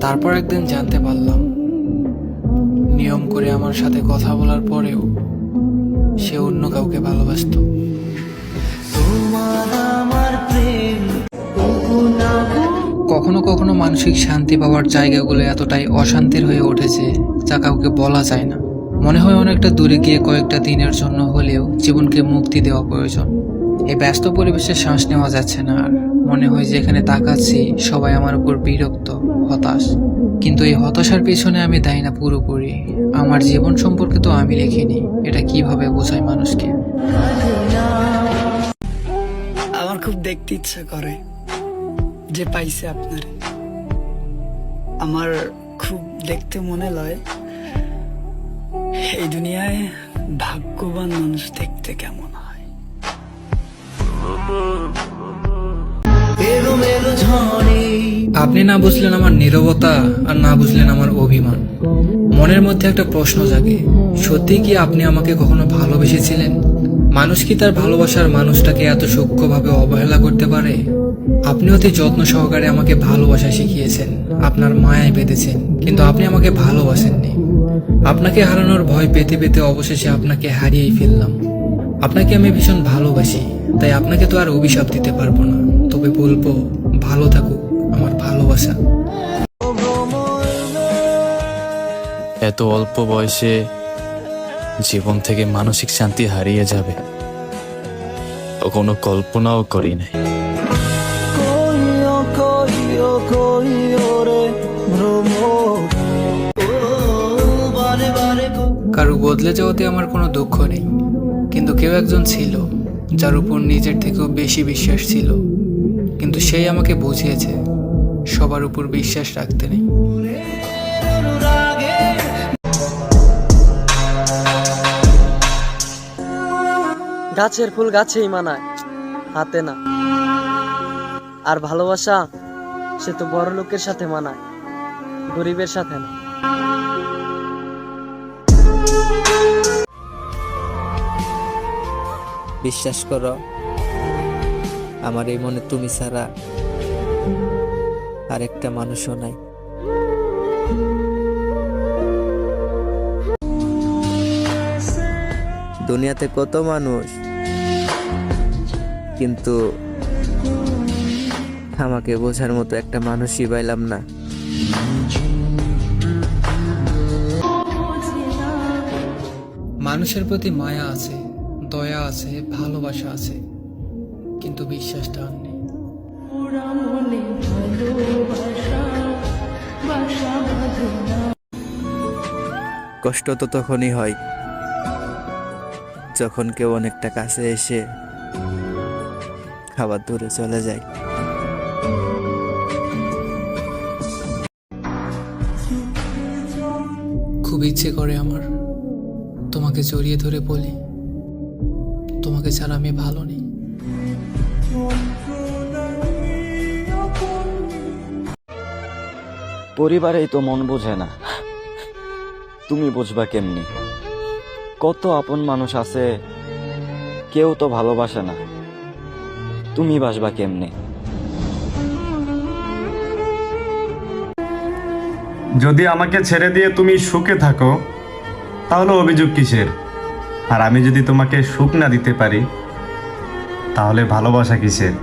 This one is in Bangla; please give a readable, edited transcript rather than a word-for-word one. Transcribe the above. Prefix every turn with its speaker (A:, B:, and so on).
A: তারপর একদিন জানতে পারলাম, নিয়ম করে আমার সাথে কথা বলার পরেও সে অন্য কাউকে ভালোবাসতো। কখনো কখনো মানসিক শান্তি পাওয়ার জায়গাগুলো এতটাই অশান্তির হয়ে উঠেছে যা কাউকে বলা যায় না। মনে হয় অনেকটা দূরে গিয়ে কয়েকটা দিনের জন্য হলেও জীবনকে মুক্তি দেওয়া প্রয়োজন। এই ব্যস্ত পরিবেশে শ্বাস নেওয়া যাচ্ছে না আর। মনে হয় যেখানে তাকাচ্ছি সবাই আমার উপর বিরক্ত, হতাশ। কিন্তু এই হতাশার পিছনে আমি দায়ী না পুরোপুরি। আমার জীবন সম্পর্কে তো আমি লিখিনি, এটা কিভাবে বোঝাই মানুষকে?
B: আমার খুব দেখতে ইচ্ছা করে যে পাইছে আপনার। আমার খুব দেখতে মনে লয় এই দুনিয়ায় ভাগ্যবান মানুষ দেখতে কেমন হয়।
A: আপনি না বুঝলেন আমার নীরবতা, আর না বুঝলেন আমার অভিমান। মনের মধ্যে একটা প্রশ্ন জাগে, সত্যি কি আপনি আমাকে কখনো ভালোবেসেছিলেন? মানুষ কি তার ভালোবাসার মানুষটাকে এত সূক্ষ্মভাবে অবহেলা করতে পারে? আপনি অতি যত্ন সহকারে আমাকে ভালোবাসা শিখিয়েছেন, আপনার মায়ায় বেঁধেছেন, কিন্তু আপনি আমাকে ভালোবাসেননি। আপনাকে হারানোর ভয় পেতে পেতে অবশেষে আপনাকে হারিয়েই ফেললাম। আপনাকে আমি ভীষণ ভালোবাসি, তাই আপনাকে তো আর অভিশাপ দিতে পারবো না। তবে বলবো, ভালো থাকুক আমার ভালোবাসা।
C: এত অল্প বয়সে জীবন থেকে মানসিক শান্তি হারিয়ে যাবে কোনো কল্পনাও করি নাই।
A: কারো বদলে যাওয়াতে আমার কোনো দুঃখ নেই, কিন্তু কেউ একজন ছিল যার উপর নিজের থেকেও বেশি বিশ্বাস ছিল, কিন্তু সেই আমাকে বুঝিয়েছে সবার উপর বিশ্বাস রাখতে নেই।
D: গাছের ফুল গাছেই মানায়, হাতে না। আর ভালোবাসা সে তো বড় লোকের সাথে মানায়, গরিবের সাথে না।
E: বিশ্বাস করো, আমার এই মনে তুমি ছাড়া আরেকটা মানুষও নাই। দুনিয়াতে কত মানুষ, কিন্তু আমাকে বোঝার মতো একটা মানুষই পাইলাম না।
A: মানুষের প্রতি মায়া আছে, দয়া আছে, ভালোবাসা আছে, কিন্তু বিশ্বাসটা আর নেই।
E: কষ্ট তো তখনই হয় যখন কেউ অনেকটা কাছে এসে খাবার দূরে চলে যায়।
A: খুব ইচ্ছে করে আমার তোমাকে জড়িয়ে ধরে বলি, তোমাকে ছাড়া আমি ভালো নেই।
F: পরিবারেই তো মন বোঝে না, তুমি বুঝবা কেমনি? কত আপন মানুষ আছে, কেউ তো ভালোবাসে না, তুমি বাসবা কেমনে?
G: যদি আমাকে ছেড়ে দিয়ে তুমি সুখে থাকো তাহলে অভিযোগ কিসের? আর আমি যদি তোমাকে সুখ না দিতে পারি তাহলে ভালোবাসা কিসের?